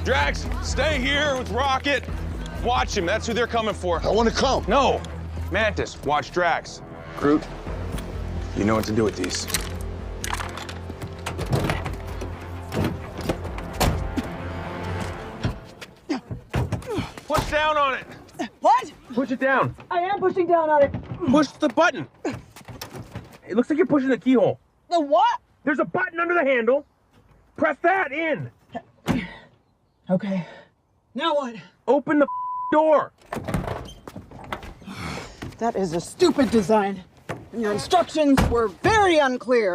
Drax, stay here with Rocket. Watch him, that's who they're coming for. I want to come. No, Mantis, watch Drax. Groot, you know what to do with these. Push down on it. What? Push it down. I am pushing down on it. Push the button. It looks like you're pushing the keyhole. The what? There's a button under the handle. Press that in. Okay. Now what? Open the door. That is a stupid design. And your instructions were very unclear.